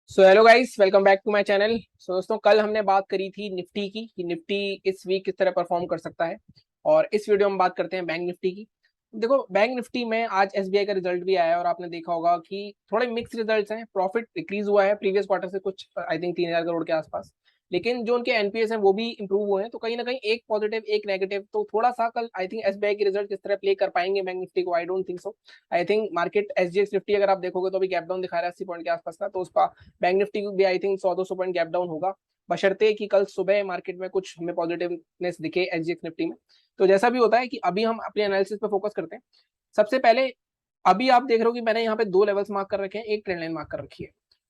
So hello guys, welcome back to my channel. So दोस्तों, कल हमने बात करी थी निफ्टी की कि निफ्टी इस वीक किस तरह परफॉर्म कर सकता है। और इस वीडियो में बात करते हैं बैंक निफ्टी की। देखो, बैंक निफ्टी में आज एसबीआई का रिजल्ट भी आया है और आपने देखा होगा कि थोड़े मिक्स रिजल्ट्स हैं। प्रॉफिट डिक्रीज हुआ है प्रीवियस क्वार्टर से कुछ आई थिंक 3,000 करोड़ के आसपास, लेकिन जो उनके एनपीएस हैं वो भी इंप्रूव हुए हैं। तो कहीं ना कहीं एक पॉजिटिव एक नेगेटिव, तो थोड़ा सा कल आई थिंक एसबीआई के रिजल्ट किस तरह प्ले कर पाएंगे बैंक निफ्टी को, I don't think so. I think market SGX Nifty अगर आप देखोगे तो अभी गैप डाउन दिखा रहा है 80 पॉइंट के आसपास का, तो उसका बैंक निफ्टी भी I think 100-200 point gap down होगा, बशर्ते कि कल सुबह मार्केट में कुछ हमें पॉजिटिवनेस दिखे एसजीएक्स निफ्टी में। तो जैसा भी होता है कि अभी हम अपने एनालिसिस पे फोकस करते हैं। सबसे पहले, अभी आप देख रहे हो कि मैंने यहाँ पे दो लेवल्स मार्क कर रखे हैं, एक ट्रेंड लाइन मार्क कर रखी है।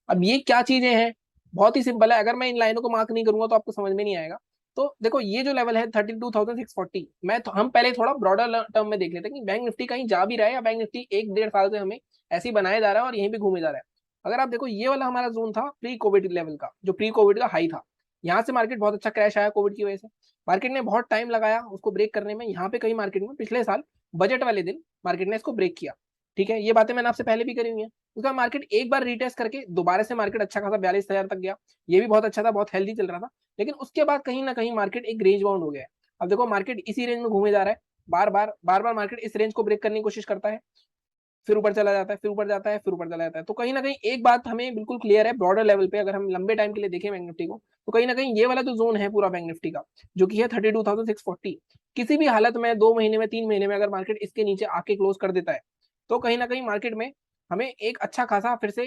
अब ये क्या चीजें हैं, बहुत ही सिंपल है। अगर मैं इन लाइनों को मार्क नहीं करूंगा तो आपको समझ में नहीं आएगा। तो देखो, ये जो लेवल है 32,640, हम पहले थोड़ा ब्रॉडर टर्म में देख लेते हैं कि बैंक निफ्टी कहीं जा भी रहा है या बैंक निफ्टी 1-1.5 साल से हमें ऐसे ही बनाया जा रहा है और यहीं पे घूमे जा रहा है। अगर आप देखो, ये वाला हमारा जोन था प्री कोविड लेवल का, जो प्री कोविड का हाई था। यहाँ से मार्केट बहुत अच्छा क्रैश आया कोविड की वजह से। मार्केट ने बहुत टाइम लगाया उसको ब्रेक करने में। यहाँ पे कहीं मार्केट में पिछले साल बजट वाले दिन मार्केट ने इसको ब्रेक किया। ठीक है, ये बातें मैंने आपसे पहले भी करी हुई है। उसका मार्केट एक बार रीटेस्ट करके दोबारा से मार्केट अच्छा खासा 42,000 तक गया। ये भी बहुत अच्छा था, बहुत हेल्दी चल रहा था। लेकिन उसके बाद कहीं ना कहीं मार्केट एक रेंज बाउंड हो गया है। अब देखो, मार्केट इसी रेंज में घूमे जा रहा है। बार बार मार्केट इस रेंज को ब्रेक करने की कोशिश करता है, फिर ऊपर चला जाता है, फिर ऊपर जाता है, फिर ऊपर चला जाता है। तो कहीं ना कहीं एक बात हमें बिल्कुल क्लियर है, ब्रॉडर लेवल पे अगर हम लंबे टाइम के लिए देखें बैंक निफ्टी को, तो कहीं ना कहीं ये वाला जो जोन है पूरा बैंक निफ्टी का, जो कि है 32,640, किसी भी हालत में 2 महीने में 3 महीने में अगर मार्केट इसके नीचे आके क्लोज कर देता है, तो कहीं ना कहीं मार्केट में हमें एक अच्छा खासा फिर से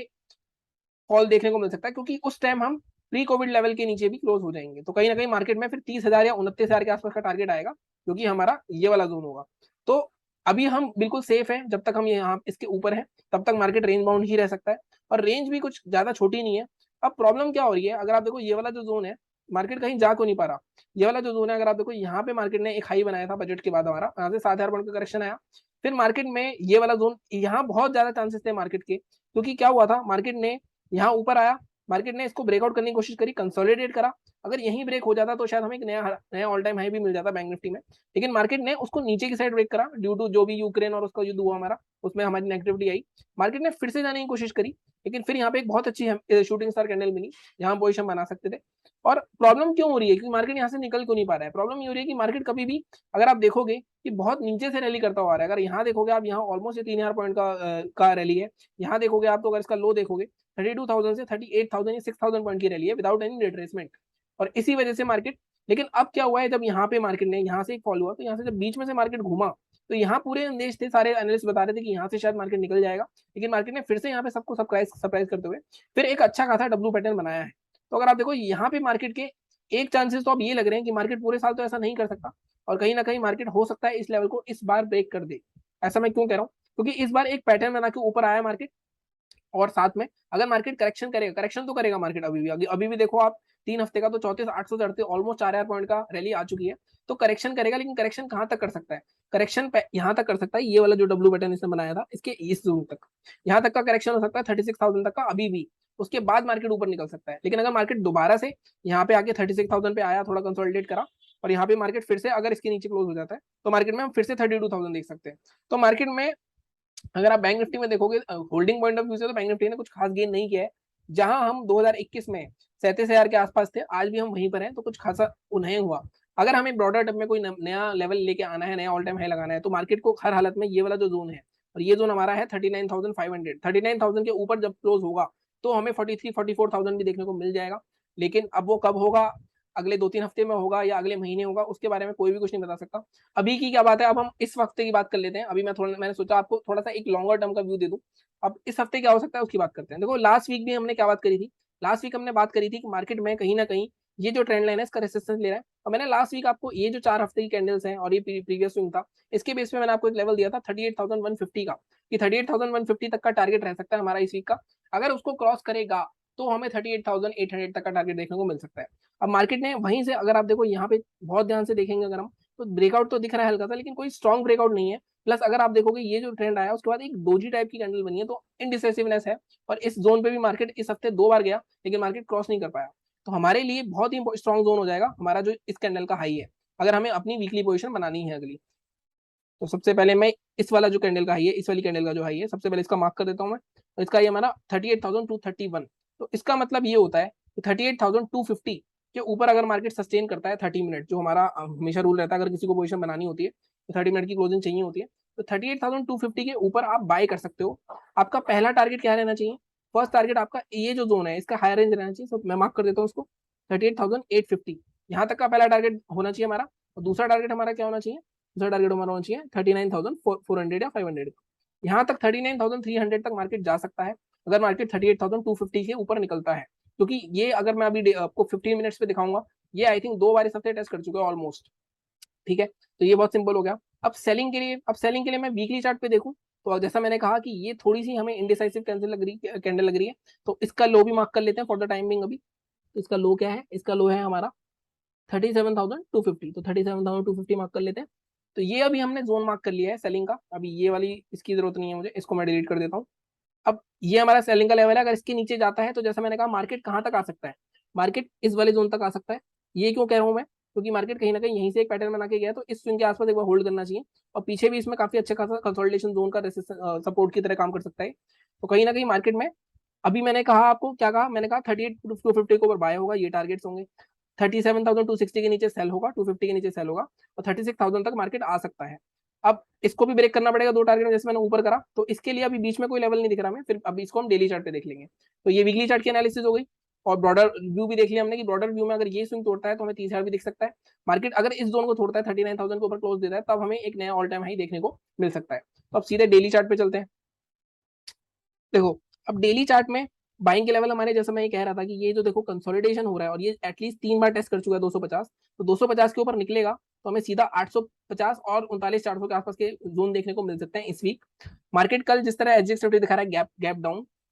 फॉल देखने को मिल सकता है, क्योंकि उस टाइम हम प्री कोविड लेवल के नीचे भी क्लोज हो जाएंगे। तो कहीं ना कहीं मार्केट में फिर 30,000 या 29,000 के आसपास का टारगेट आएगा, जो कि हमारा ये वाला जोन होगा। तो अभी हम बिल्कुल सेफ हैं, जब तक हम यहाँ इसके ऊपर हैं तब तक मार्केट रेंज बाउंड ही रह सकता है, और रेंज भी कुछ ज्यादा छोटी नहीं है। अब प्रॉब्लम क्या हो रही है, अगर आप देखो ये वाला जो जोन है, मार्केट कहीं जा क्यों नहीं पा रहा। ये वाला जो जोन है, अगर आप देखो यहाँ पे मार्केट ने एक हाई बनाया था बजट के बाद, हमारा यहाँ से 7,000 पॉइंट का करेक्शन आया। फिर मार्केट में ये वाला जोन, यहाँ बहुत ज्यादा चांसेस थे मार्केट के, क्योंकि क्या हुआ था, मार्केट ने यहाँ ऊपर आया, मार्केट ने इसको ब्रेकआउट करने की कोशिश करी, कंसोलिडेट करा। अगर यहीं ब्रेक हो जाता तो शायद हमें एक नया नया ऑल टाइम हाई भी मिल जाता बैंक निफ्टी में। लेकिन मार्केट ने उसको नीचे की साइड ब्रेक करा, ड्यू टू जो भी यूक्रेन और उसका युद्ध हुआ हमारा, उसमें हमारी नेगेटिविटी आई। मार्केट ने फिर से जाने की कोशिश करी, लेकिन फिर यहाँ पे एक बहुत अच्छी शूटिंग स्टार कैंडल मिली, यहाँ पोजिशन बना सकते थे। और प्रॉब्लम क्यों हो रही है, क्योंकि मार्केट यहाँ से निकल क्यों नहीं पा रहा है। प्रॉब्लम ये हो रही है कि मार्केट कभी भी, अगर आप देखोगे कि बहुत नीचे से रैली करता हुआ आ रहा है। अगर यहाँ देखोगे आप, यहाँ ऑलमोस्ट 3,000 पॉइंट का रैली है। यहाँ देखोगे आप, तो अगर इसका लो देखोगे 32,000 से 38,000 या 6,000 पॉइंट की रैली है विदाउट एनी रिट्रेसमेंट। और इसी वजह से मार्केट, लेकिन अब क्या हुआ है, जब यहाँ पे मार्केट ने यहाँ से एक फॉलो हुआ, तो यहाँ से जब बीच में से मार्केट घूमा, तो यहाँ पूरे अंदेश थे, सारे एनालिस्ट बता रहे थे कि यहाँ से शायद मार्केट निकल जाएगा। लेकिन मार्केट ने फिर से यहाँ पे सबको सरप्राइज सरप्राइज करते हुए फिर एक अच्छा खासा डब्ल्यू पैटर्न बनाया है। तो अगर आप देखो यहाँ पे मार्केट के एक चांसेस तो अब ये लग रहे हैं कि मार्केट पूरे साल तो ऐसा नहीं कर सकता, और कहीं ना कहीं मार्केट हो सकता है इस लेवल को इस बार ब्रेक कर दे। ऐसा मैं क्यों कह रहा हूँ, क्योंकि इस बार एक पैटर्न बना के ऊपर आया मार्केट। और साथ में अगर मार्केट करेक्शन करेगा, करेक्शन तो करेगा मार्केट अभी भी देखो आप, 3 हफ्ते का तो 34,800 ऑलमोस्ट 4,000 पॉइंट का रैली आ चुकी है। तो करेक्शन करेगा, लेकिन करेक्शन कहां तक कर सकता है, करेक्शन यहाँ तक कर सकता है, ये वाला जो डब्ल्यू बटन इसने बनाया था इसके इस जोन तक, यहाँ तक का करेक्शन हो सकता है 36,000 तक का अभी भी। उसके बाद मार्केट ऊपर निकल सकता है। लेकिन अगर मार्केट दोबारा से यहाँ पे आके 36,000 पे आया, थोड़ा कंसोलिडेट करा, और यहाँ पे मार्केट फिर से अगर इसके नीचे क्लोज हो जाता है, तो मार्केट में हम फिर से 32,000 देख सकते हैं। तो मार्केट में अगर आप बैंक निफ्टी में देखोगे होल्डिंग पॉइंट ऑफ व्यू से, तो बैंक निफ्टी ने कुछ खास गेन नहीं किया है। जहां हम 2021 में 37,000 के आसपास थे, आज भी हम वहीं पर हैं, तो कुछ खासा उन्हें हुआ। अगर हमें ब्रॉडर टर्म में कोई नया लेवल लेके आना है, नया ऑल टाइम हाई लगाना है, तो मार्केट को हर हालत में ये वाला जो जोन है, और ये जोन हमारा है 39,500, 39,000 के ऊपर जब क्लोज होगा, तो हमें 43-44,000 भी देखने को मिल जाएगा। लेकिन अब वो कब होगा, अगले 2-3 हफ्ते में होगा या अगले महीने होगा, उसके बारे में कोई भी कुछ नहीं बता सकता। अभी की क्या बात है, अब हम इस हफ्ते की बात कर लेते हैं। अभी मैंने सोचा आपको थोड़ा सा एक लॉन्गर टर्म का व्यू दे दूं। अब इस हफ्ते क्या हो सकता है उसकी बात करते हैं। देखो, लास्ट वीक भी हमने क्या बात करी थी, लास्ट वीक हमने बात करी थी कि मार्केट में कहीं ना कहीं ये जो ट्रेंड लाइन है इसका रेसिस्टेंस ले रहा है। और मैंने लास्ट वीक आपको ये जो 4 हफ्ते की कैंडल्स हैं और ये प्रीवियस स्विंग था, इसके बेस पे मैंने आपको एक लेवल दिया था 38,150 का, कि 38,150 तक का टारगेट रह सकता है हमारा इस वीक का। अगर उसको क्रॉस करेगा तो हमें 38,800 तक का टारगेट देखने को मिल सकता है। अब मार्केट ने वहीं से, अगर आप देखो यहाँ पे बहुत ध्यान से देखेंगे अगर हम, तो ब्रेकआउट तो दिख रहा है हल्का सा, लेकिन कोई स्ट्रॉन्ग ब्रेकआउट नहीं है। प्लस अगर आप देखोगे ये जो ट्रेंड आया उसके बाद एक डोजी टाइप की कैंडल बनी है, तो इनडिसेसिवनेस है। और इस जोन पे भी मार्केट इस हफ्ते 2 बार गया, लेकिन मार्केट क्रॉस नहीं कर पाया। तो हमारे लिए बहुत ही स्ट्रॉन्ग जोन हो जाएगा हमारा जो इस कैंडल का हाई है, अगर हमें अपनी वीकली पोजिशन बनानी है अगली। तो सबसे पहले मैं इस वाला जो कैंडल का हाई है, इस वाली कैंडल का जो हाई है, सबसे पहले इसका मार्क कर देता हूँ मैं। तो इसका ये हमारा 38,231, तो इसका मतलब ये होता है कि 38,250 के ऊपर अगर मार्केट सस्टेन करता है 30 मिनट, जो हमारा हमेशा रूल रहता है अगर किसी को पोजीशन बनानी होती है तो 30 मिनट की क्लोजिंग चाहिए होती है, तो 38,250 के ऊपर आप बाय कर सकते हो। आपका पहला टारगेट क्या रहना चाहिए? फर्स्ट टारगेट आपका ये जो जोन है इसका हायर रेंज रहना चाहिए, तो मैं मार्क कर देता हूँ उसको 38,850, यहाँ तक का पहला टारगेट होना चाहिए हमारा। और दूसरा टारगेट हमारा क्या होना चाहिए? दूसरा टारगेट हमारा होना चाहिए 39,400 या 500। यहाँ तक 39,300 तक मार्केट जा सकता है अगर मार्केट 38,250 के ऊपर निकलता है, क्योंकि ये अगर मैं अभी आपको 15 मिनट्स पे दिखाऊंगा, ये आई थिंक 2 बार इस हफ्ते टेस्ट कर चुके हैं ऑलमोस्ट। ठीक है, तो ये बहुत सिंपल हो गया। अब सेलिंग के लिए मैं वीकली चार्ट पे देखूं, तो जैसा मैंने कहा कि ये थोड़ी सी हमें इंडिसाइसिव कैंडल लग रही है, तो इसका लो भी मार्क कर लेते हैं फॉर द टाइमिंग अभी। तो इसका लो क्या है? इसका लो है हमारा 37,250, तो 37,250 मार्क कर लेते हैं। तो ये अभी हमने जोन मार्क कर लिया है सेलिंग का, अभी ये वाली इसकी जरूरत नहीं है मुझे, इसको मैं डिलीट कर देता हूँ। अब ये हमारा सेलिंग का लेवल है, अगर इसके नीचे जाता है तो जैसा मैंने कहा मार्केट कहाँ तक आ सकता है? मार्केट इस वाले जोन तक आ सकता है। ये क्यों कह रहा हूँ मैं? क्योंकि मार्केट कहीं ना कहीं यहीं से एक पैटर्न बना के गया है, तो इस स्विंग के आसपास एक बार होल्ड करना चाहिए, और पीछे भी इसमें काफी अच्छा खासा कंसोलिडेशन जोन का सपोर्ट की तरह काम कर सकता है। तो कहीं ना कहीं मार्केट में अभी मैंने कहा, आपको क्या कहा? मैंने कहा 38,250 के ऊपर बाय होगा, ये टारगेट्स होंगे। 37,260 के नीचे सेल होगा, 250 के नीचे सेल होगा, और 36,000 तक मार्केट आ सकता है। अब इसको भी ब्रेक करना पड़ेगा दो टारगेट में, जैसे मैंने ऊपर करा, तो इसके लिए अभी बीच में कोई लेवल नहीं दिख रहा हमें, फिर अभी इसको हम डेली चार्ट पे देख लेंगे। तो ये वीकली चार्ट की एनालिसिस हो गई, और ब्रॉडर व्यू भी देख लिया हमने कि ब्रॉडर व्यू में अगर ये स्विंग तोड़ता है तो हमें 30,000 भी दिख सकता है। मार्केट अगर इस जोन को तोड़ता है 39,000 के ऊपर क्लोज देता है, तब हमें एक नया ऑल टाइम हाई देखने को मिल सकता है। तो अब सीधे डेली चार्ट पे चलते हैं। देखो, अब डेली चार्ट में बाइंग के लेवल हमारे, जैसे मैं ये कह रहा था कि ये जो देखो कंसोलिडेशन हो रहा है, और ये एटलीस्ट 3 बार टेस्ट कर चुका है 250, तो 250 के ऊपर निकलेगा तो हमें सीधा 850 और 39,400 के आसपास के जोन देखने को मिल सकते हैं इस वीक। मार्केट कल जिस तरह एग्जिट दिखा रहा है,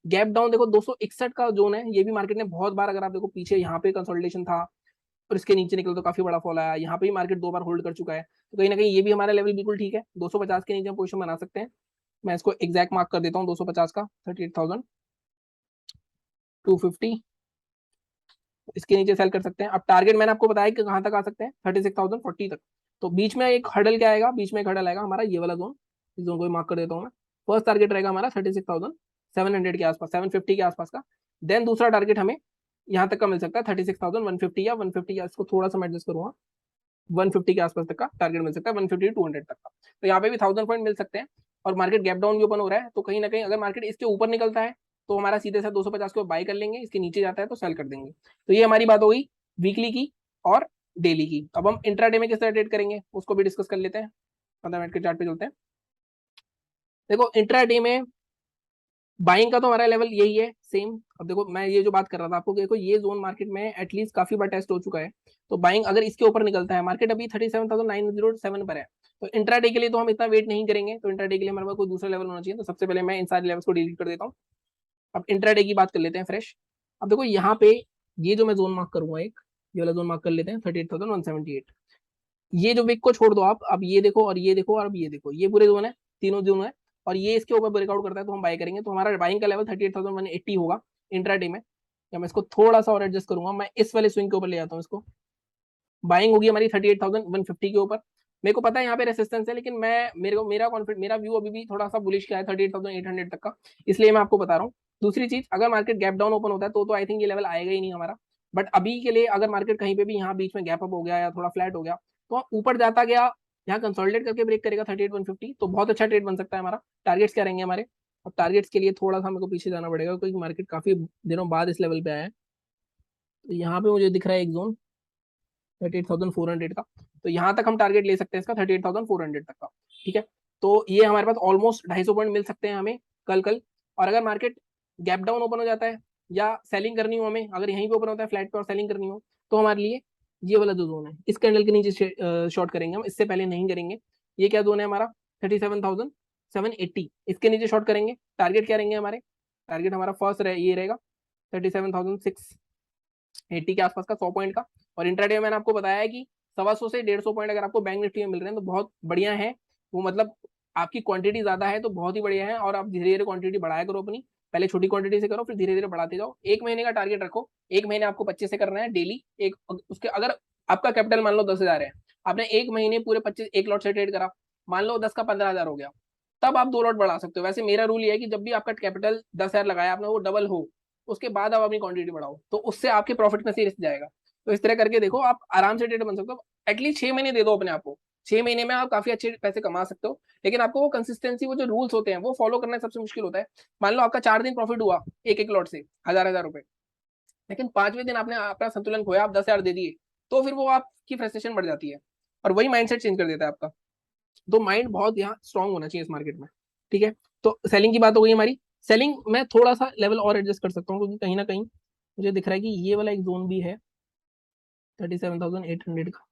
गैप डाउन देखो 261 का जोन है, ये भी मार्केट ने बहुत बार, अगर आप देखो पीछे यहाँ पे कंसोलिडेशन था और इसके नीचे निकल तो काफी बड़ा फॉल आया, यहाँ पे भी मार्केट 2 बार होल्ड कर चुका है, तो कहीं ना कहीं ये भी हमारा लेवल बिल्कुल ठीक है, 250 के नीचे हम पोजिशन बना सकते हैं। मैं इसको एग्जैक्ट मार्क कर देता हूँ 250 का, 38,250, इसके नीचे सेल कर सकते हैं। अब टारगेट मैंने आपको बताया कि कहाँ तक आ सकते हैं, 36,040 तक। तो बीच में एक हडल क्या आएगा? बीच में एक हडल आएगा हमारा ये वाला जोन, इस जोन को मार्क कर देता हूँ मैं। फर्स्ट टारगेट रहेगा हमारा 36,700 के आसपास, 750 के आसपास का। देन दूसरा टारगेट हमें यहाँ तक का मिल सकता है 36,150 या 150, या इसको थोड़ा सा मैं एडजस्ट करूंगा, 150 के आसपास तक का टारगेट मिल सकता है, 150 200 तक का। तो यहाँ पे भी 1000 पॉइंट मिल सकते हैं। और मार्केट गैप डाउन भी ओपन हो रहा है, तो कहीं ना कहीं अगर मार्केट इसके ऊपर निकलता है तो हमारा सीधे से 250 को बाय कर लेंगे, इसके नीचे जाता है तो सेल कर देंगे। तो ये हमारी बात हो गई वीकली की और डेली की। अब हम इंट्राडे में किस तरह ट्रेड करेंगे उसको भी डिस्कस कर लेते हैं। 15 मिनट के चार्ट पे चलते हैं। देखो, इंट्राडे में बाइंग का तो हमारा लेवल यही है सेम। अब देखो, मैं ये जो बात कर रहा था आपको, देखो ये जोन मार्केट में एटलीस्ट काफी बार टेस्ट हो चुका है, तो बाइंग अगर इसके ऊपर निकलता है, मार्केट अभी 37,907 पर है, तो इंट्राडे के लिए तो हम इतना वेट नहीं करेंगे, तो इंट्राडे के लिए हमारे पास कोई दूसरा लेवल होना चाहिए। तो सबसे पहले मैं इन सारे लेवल्स को डिलीट कर देता हूँ। अब इंट्राडे की बात कर लेते हैं फ्रेश। अब देखो यहाँ पे ये जो मैं जोन मार्क करूंगा, एक ये वाला जोन मार्क कर लेते हैं 38,178। ये जो विक को छोड़ दो आप, अब ये देखो और ये देखो और अब ये देखो, ये पूरे जोन है, तीनों जोन है, और ये इसके ऊपर ब्रेकआउट करता है तो हम बाय करेंगे। तो हमारा बाइंग का लेवल 38,180 होगा इंट्राडे में। या मैं इसको थोड़ा सा और एडजस्ट करूंगा, मैं इस वाले स्विंग के ऊपर ले जाता हूँ इसको। बाइंग होगी हमारी 38,150 के ऊपर। मेरे को पता है यहाँ पे रेसिस्टेंस है, लेकिन मैं मेरा व्यू अभी भी थोड़ा सा बुलिश क्या है 38,800 तक का, इसलिए मैं आपको बता रहा हूँ। दूसरी चीज, अगर मार्केट गैप डाउन ओपन होता है तो आई थिंक ये लेवल आएगा ही नहीं हमारा। बट अभी के लिए अगर मार्केट कहीं पे भी यहाँ बीच में गैप अप हो गया या थोड़ा फ्लैट हो गया, तो ऊपर जाता गया, यहाँ कंसोलिडेट करके ब्रेक करेगा 38,150, तो बहुत अच्छा ट्रेड बन सकता है हमारा। टारगेट्स क्या रहेंगे हमारे? अब टारगेट्स के लिए थोड़ा सा मेरे को पीछे जाना पड़ेगा, क्योंकि मार्केट काफी दिनों बाद इस लेवल पे आया है। तो यहाँ पे मुझे दिख रहा है एक जोन 38,400 का, तो यहाँ तक हम टारगेट ले सकते हैं इसका 38,400 तक का। ठीक है, तो ये हमारे पास ऑलमोस्ट 250 पॉइंट मिल सकते हैं हमें कल। और अगर मार्केट गैप डाउन ओपन हो जाता है या सेलिंग करनी हो हमें, अगर यहीं पे ओपन होता है फ्लैट पे और सेलिंग करनी हो, तो हमारे लिए ये वाला जो जोन है, इस कैंडल के नीचे शॉर्ट करेंगे हम, इससे पहले नहीं करेंगे। ये क्या जोन है हमारा? 37,780, इसके नीचे शॉर्ट करेंगे। टारगेट क्या रहेंगे हमारे? टारगेट हमारा फर्स्ट ये रहेगा 37,680 के आसपास का, 100 पॉइंट का। और इंट्राडे में मैंने आपको बताया है कि 125 से 150 पॉइंट अगर आपको बैंक निफ्टी में मिल रहे हैं तो बहुत बढ़िया है। वो मतलब आपकी क्वांटिटी ज्यादा है तो बहुत ही बढ़िया है, और आप धीरे धीरे क्वांटिटी बढ़ाया करो अपनी। पहले छोटी क्वांटिटी से करो, फिर धीरे धीरे बढ़ाते जाओ। एक महीने का टारगेट रखो, एक महीने आपको 25 से करना है डेली। एक उसके अगर आपका कैपिटल मान लो 10,000 है, आपने एक महीने पूरे 25 एक लॉट से ट्रेड करा, मान लो 10 का 15,000 हो गया, तब आप 2 लॉट बढ़ा सकते हो। वैसे मेरा रूल ये है कि जब भी आपका कैपिटल 10,000 लगाया आपने, वो डबल हो, उसके बाद आप अपनी क्वांटिटी बढ़ाओ, तो उससे आपके प्रॉफिट में से रिस्क जाएगा। तो इस तरह करके देखो, आप आराम से ट्रेडर बन सकते हो। एटलीस्ट 6 महीने दे दो अपने आप को, 6 महीने में आप काफी अच्छे पैसे कमा सकते हो। लेकिन आपको वो कंसिस्टेंसी, वो जो रूल्स होते हैं वो फॉलो करना सबसे मुश्किल होता है। मान लो आपका 4 दिन प्रॉफिट हुआ एक एक लॉट से 1000 रुपए, लेकिन 5वें दिन आपने अपना संतुलन खोया, आप 10,000 दे दिए, तो फिर वो आपकी फ्रस्ट्रेशन बढ़ जाती है और वही माइंडसेट चेंज कर देता है आपका। तो माइंड बहुत यहाँ स्ट्रांग होना चाहिए इस मार्केट में। ठीक है, तो सेलिंग की बात हो गई हमारी। सेलिंग में थोड़ा सा लेवल और एडजस्ट कर सकता हूँ, क्योंकि कहीं ना कहीं मुझे दिख रहा है कि ये वाला एक जोन भी है 37,800 का।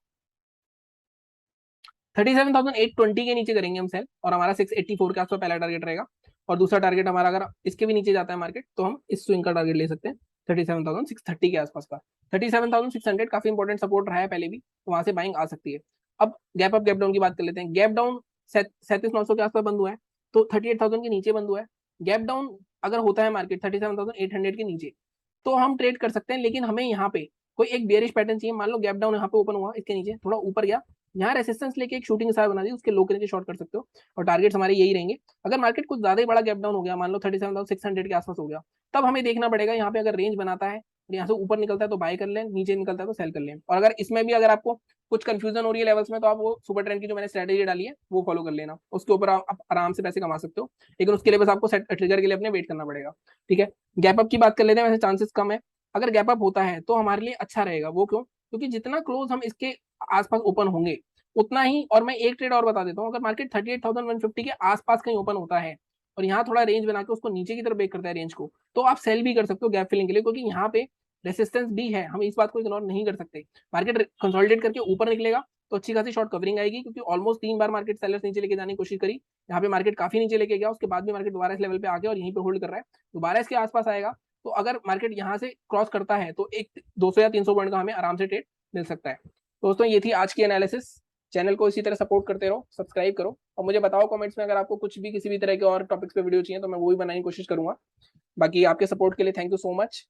37,820 के नीचे करेंगे हम सेल, और हमारा 684 के आसपास पहला टारगेट रहेगा। और दूसरा टारगेट हमारा, अगर इसके भी नीचे जाता है मार्केट, तो हम इस स्विंग का टारगेट ले सकते हैं 37,630 के आसपास का। 37,600 काफी इंपॉर्टेंट सपोर्ट रहा है पहले भी, तो वहां से बाइंग आ सकती है। अब गैप अप गैप डाउन की बात कर लेते हैं। गैप डाउन 37,900 के आसपास बंद हुआ है, तो 38,000 के नीचे बंद हुआ है। गैप डाउन अगर होता है मार्केट 37,800 के नीचे, तो हम ट्रेड कर सकते हैं। लेकिन हमें यहाँ पे कोई एक बेरिश पैटर्न चाहिए। मान लो गैप डाउन यहाँ पे ओपन हुआ, इसके नीचे थोड़ा ऊपर गया, यहाँ रेसिस्टेंस लेके एक शूटिंग स्टार बना दी, उसके लो के नीचे शॉर्ट कर सकते हो, और टारगेट्स हमारे यही रहेंगे। अगर मार्केट कुछ ज्यादा ही बड़ा गैप डाउन हो गया, मान लो 37,600 के आसपास हो गया, तब हमें देखना पड़ेगा यहाँ पे अगर रेंज बनाता है, यहाँ से ऊपर निकलता है तो बाय कर लें, नीचे निकलता है तो सेल कर लें। और अगर इसमें भी अगर आपको कुछ कंफ्यूजन हो रही है लेवल्स में, तो आप वो सुपर ट्रेंड की जो मैंने स्ट्रेटेजी डाली है वो फॉलो कर लेना, उसके ऊपर आप आराम से पैसे कमा सकते हो। लेकिन उसके लिए बस आपको सेट ट्रिगर के लिए अपने वेट करना पड़ेगा। ठीक है, गैप अप की बात कर लेते हैं। वैसे चांसेस कम है, अगर गैप अप होता है तो हमारे लिए अच्छा रहेगा। वो क्यों? क्योंकि जितना क्लोज हम इसके आसपास ओपन होंगे उतना ही, और मैं एक ट्रेड और बता देता हूँ, अगर मार्केट 38,150 के आसपास कहीं ओपन होता है और यहाँ थोड़ा रेंज बना के उसको नीचे की तरफ ब्रेक करता है रेंज को, तो आप सेल भी कर सकते हो गैप फिलिंग के लिए, क्योंकि यहाँ पे रेसिस्टेंस भी है, हम इस बात को इग्नोर नहीं कर सकते। मार्केट कंसोलिडेट करके ऊपर निकलेगा तो अच्छी खासी शॉर्ट कवरिंग आएगी, क्योंकि ऑलमोस्ट 3 बार मार्केट सेलर्स नीचे लेके जाने की कोशिश करी। यहाँ पे मार्केट काफी नीचे लेके गया, उसके बाद भी मार्केट दोबारा इस लेवल पे आ गया और यहीं पे होल्ड कर रहा है, दोबारा इसके आसपास आएगा। तो अगर मार्केट यहाँ से क्रॉस करता है तो एक 200 या 300 पॉइंट का हमें आराम से ट्रेड मिल सकता है। दोस्तों, ये थी आज की एनालिसिस। चैनल को इसी तरह सपोर्ट करते रहो, सब्सक्राइब करो, और मुझे बताओ कमेंट्स में अगर आपको कुछ भी किसी भी तरह के और टॉपिक्स पे वीडियो चाहिए, तो मैं वो भी बनाने की कोशिश करूंगा। बाकी आपके सपोर्ट के लिए थैंक यू सो मच।